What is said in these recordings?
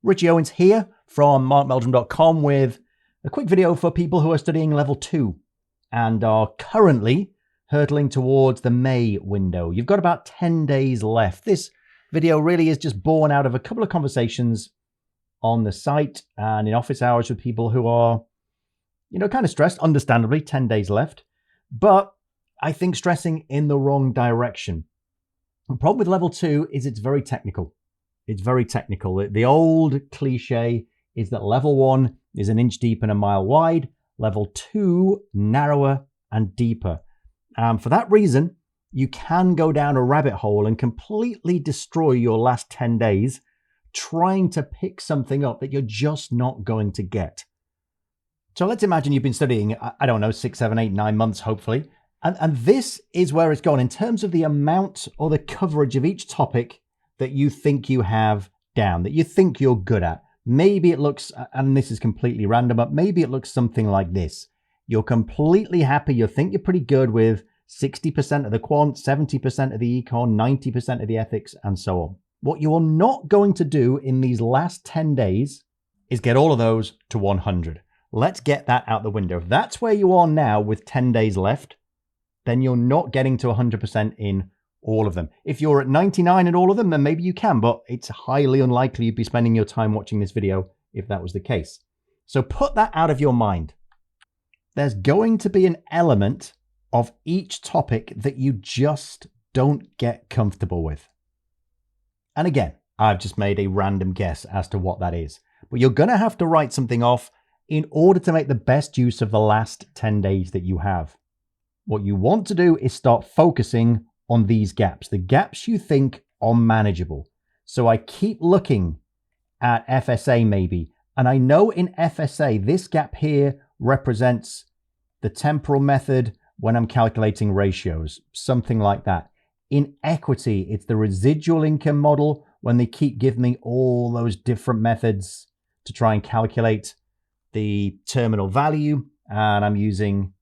Richie Owens here from markmeldrum.com with a quick video for people who are studying level 2 and are currently hurtling towards the May window. You've got about 10 days left. This video really is just born out of a couple of conversations on the site and in office hours with people who are, kind of stressed, understandably, 10 days left, but I think stressing in the wrong direction. The problem with level 2 is it's very technical. It's very technical. The old cliche is that level 1 is an inch deep and a mile wide, level 2 narrower and deeper. For that reason, you can go down a rabbit hole and completely destroy your last 10 days trying to pick something up that you're just not going to get. So let's imagine you've been studying, 6, 7, 8, 9 months, hopefully. And this is where it's gone in terms of the amount or the coverage of each topic that you think you have down, that you think you're good at. Maybe it looks, and this is completely random, but maybe it looks something like this. You're completely happy. You think you're pretty good with 60% of the quant, 70% of the econ, 90% of the ethics, and so on. What you're not going to do in these last 10 days is get all of those to 100. Let's get that out the window. If that's where you are now with 10 days left, then you're not getting to 100% in all of them. If you're at 99 in all of them, then maybe you can, but it's highly unlikely you'd be spending your time watching this video if that was the case. So put that out of your mind. There's going to be an element of each topic that you just don't get comfortable with. And again, I've just made a random guess as to what that is. But you're going to have to write something off in order to make the best use of the last 10 days that you have. What you want to do is start focusing on these gaps, the gaps you think are manageable. So I keep looking at FSA maybe, and I know in FSA, this gap here represents the temporal method when I'm calculating ratios, something like that. In equity, it's the residual income model when they keep giving me all those different methods to try and calculate the terminal value, and I'm using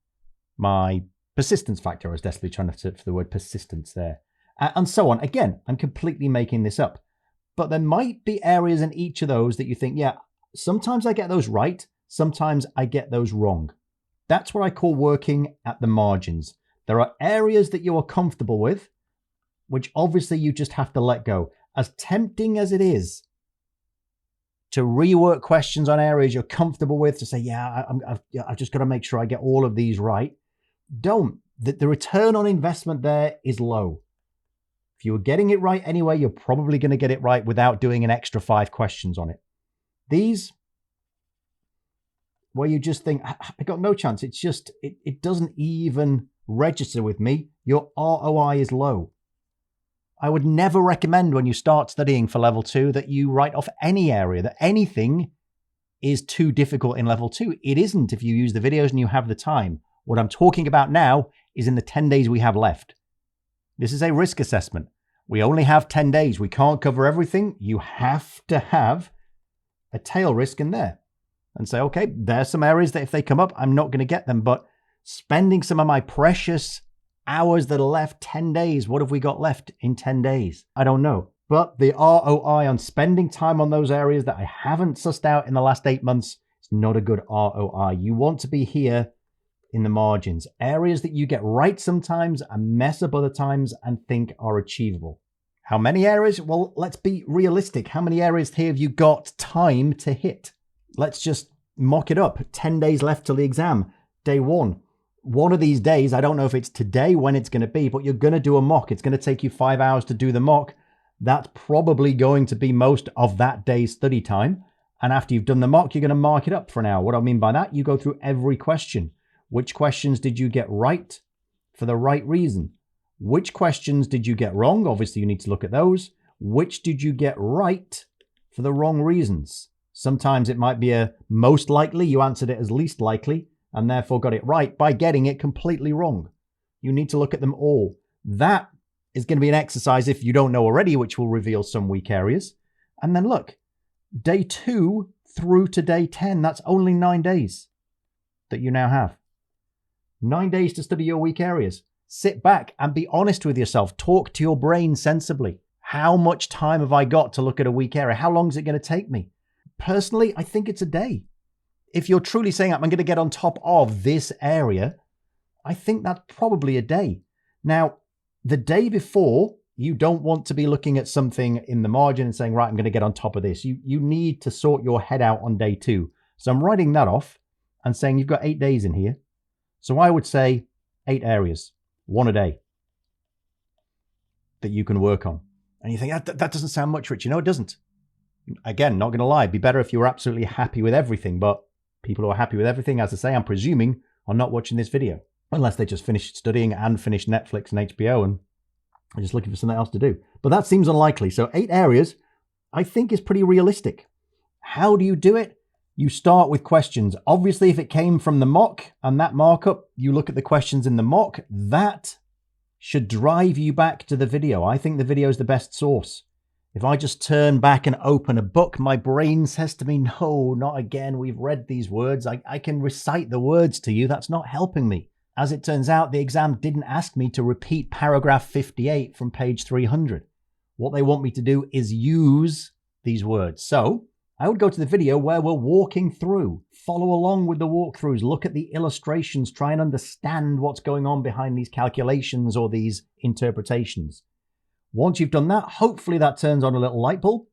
my persistence factor. I was desperately trying to search for the word persistence there. And so on. Again, I'm completely making this up. But there might be areas in each of those that you think, yeah, sometimes I get those right, sometimes I get those wrong. That's what I call working at the margins. There are areas that you are comfortable with, which obviously you just have to let go. As tempting as it is to rework questions on areas you're comfortable with, to say, yeah, I've just got to make sure I get all of these right. Don't. The return on investment there is low. If you were getting it right anyway, you're probably going to get it right without doing an extra 5 questions on it. These, where you just think, I got no chance. It's just, it doesn't even register with me. Your ROI is low. I would never recommend when you start studying for level 2 that you write off any area, that anything is too difficult in level 2. It isn't if you use the videos and you have the time. What I'm talking about now is in the 10 days we have left. This is a risk assessment. We only have 10 days. We can't cover everything. You have to have a tail risk in there and say, okay, there's some areas that if they come up, I'm not going to get them. But spending some of my precious hours that are left, 10 days, what have we got left in 10 days? I don't know. But the ROI on spending time on those areas that I haven't sussed out in the last 8 months is not a good ROI. You want to be here in the margins, areas that you get right sometimes and mess up other times and think are achievable. How many areas? Well, let's be realistic. How many areas here have you got time to hit? Let's just mock it up. 10 days left till the exam. Day 1. One of these days, I don't know if it's today when it's going to be, but you're going to do a mock. It's going to take you 5 hours to do the mock. That's probably going to be most of that day's study time. And after you've done the mock, you're going to mark it up for an hour. What do I mean by that? You go through every question. Which questions did you get right for the right reason? Which questions did you get wrong? Obviously, you need to look at those. Which did you get right for the wrong reasons? Sometimes it might be a most likely, you answered it as least likely, and therefore got it right by getting it completely wrong. You need to look at them all. That is going to be an exercise, if you don't know already, which will reveal some weak areas. And then look, day 2 through to day 10, that's only 9 days that you now have. 9 days to study your weak areas. Sit back and be honest with yourself. Talk to your brain sensibly. How much time have I got to look at a weak area? How long is it going to take me? Personally, I think it's a day. If you're truly saying, I'm going to get on top of this area, I think that's probably a day. Now, the day before, you don't want to be looking at something in the margin and saying, right, I'm going to get on top of this. You need to sort your head out on day 2. So I'm writing that off and saying you've got 8 days in here. So I would say 8 areas, 1 a day that you can work on. And you think, that doesn't sound much, Rich. No, it doesn't. Again, not going to lie. It'd be better if you were absolutely happy with everything. But people who are happy with everything, as I say, I'm presuming, are not watching this video. Unless they just finished studying and finished Netflix and HBO and are just looking for something else to do. But that seems unlikely. So 8 areas, I think, is pretty realistic. How do you do it? You start with questions. Obviously, if it came from the mock and that markup, you look at the questions in the mock. That should drive you back to the video. I think the video is the best source. If I just turn back and open a book, my brain says to me, no, not again. We've read these words. I can recite the words to you. That's not helping me. As it turns out, the exam didn't ask me to repeat paragraph 58 from page 300. What they want me to do is use these words. So I would go to the video where we're walking through, follow along with the walkthroughs, look at the illustrations, try and understand what's going on behind these calculations or these interpretations. Once you've done that, hopefully that turns on a little light bulb.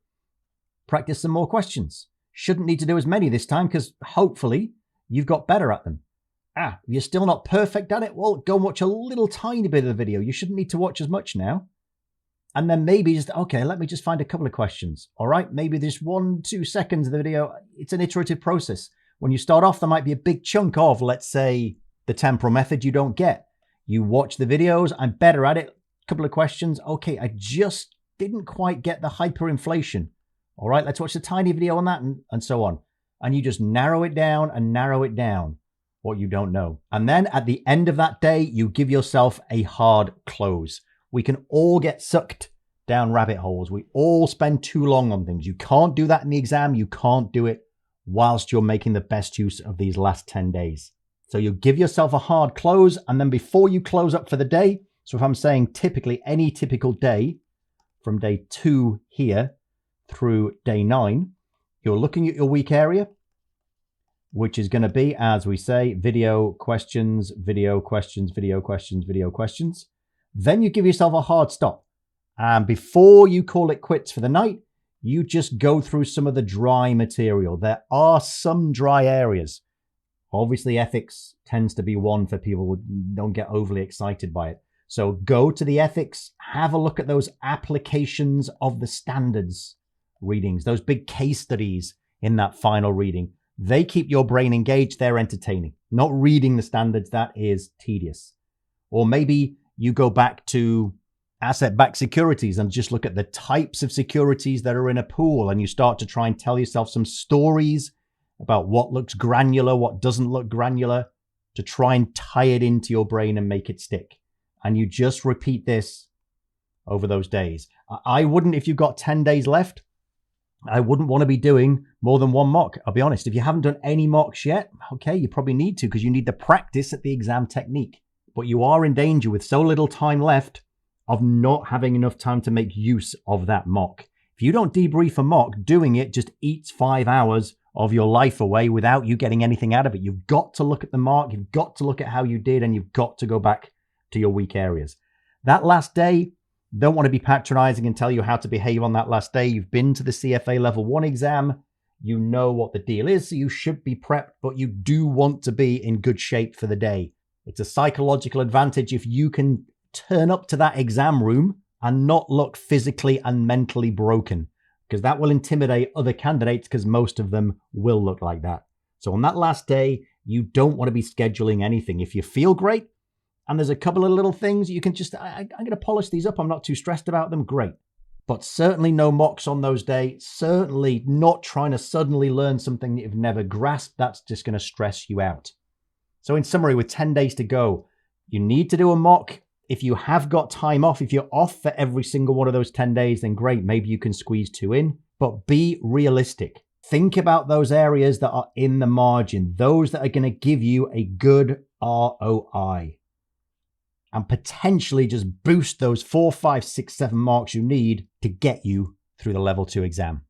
Practice some more questions. Shouldn't need to do as many this time because hopefully you've got better at them. If you're still not perfect at it, well, go and watch a little tiny bit of the video. You shouldn't need to watch as much now. And then maybe just, okay, let me just find a couple of questions. All right, maybe just 1-2 seconds of the video. It's an iterative process. When you start off, there might be a big chunk of, let's say, the temporal method you don't get. You watch the videos, I'm better at it. Couple of questions. Okay, I just didn't quite get the hyperinflation. All right, let's watch a tiny video on that and so on. And you just narrow it down and narrow it down, what you don't know. And then at the end of that day, you give yourself a hard close. We can all get sucked down rabbit holes. We all spend too long on things. You can't do that in the exam. You can't do it whilst you're making the best use of these last 10 days. So you give yourself a hard close. And then before you close up for the day, so if I'm saying typically any typical day from day 2 here through day 9, you're looking at your week area, which is going to be, as we say, video questions, video questions, video questions, video questions. Then you give yourself a hard stop. And before you call it quits for the night, you just go through some of the dry material. There are some dry areas. Obviously, ethics tends to be one for people who don't get overly excited by it. So go to the ethics, have a look at those applications of the standards readings, those big case studies in that final reading. They keep your brain engaged. They're entertaining. Not reading the standards, that is tedious. Or maybe you go back to asset-backed securities and just look at the types of securities that are in a pool, and you start to try and tell yourself some stories about what looks granular, what doesn't look granular, to try and tie it into your brain and make it stick. And you just repeat this over those days. I wouldn't, if you've got 10 days left, I wouldn't want to be doing more than 1 mock. I'll be honest. If you haven't done any mocks yet, okay, you probably need to because you need the practice at the exam technique. But you are in danger with so little time left of not having enough time to make use of that mock. If you don't debrief a mock, doing it just eats 5 hours of your life away without you getting anything out of it. You've got to look at the mark. You've got to look at how you did, and you've got to go back to your weak areas. That last day, don't want to be patronizing and tell you how to behave on that last day. You've been to the CFA level 1 exam. You know what the deal is, so you should be prepped, but you do want to be in good shape for the day. It's a psychological advantage if you can turn up to that exam room and not look physically and mentally broken, because that will intimidate other candidates because most of them will look like that. So on that last day, you don't want to be scheduling anything. If you feel great, and there's a couple of little things you can just, I'm going to polish these up. I'm not too stressed about them. Great. But certainly no mocks on those days. Certainly not trying to suddenly learn something that you've never grasped. That's just going to stress you out. So in summary, with 10 days to go, you need to do a mock. If you have got time off, if you're off for every single one of those 10 days, then great. Maybe you can squeeze 2 in. But be realistic. Think about those areas that are in the margin. Those that are going to give you a good ROI. And potentially just boost those 4, 5, 6, 7 marks you need to get you through the level 2 exam.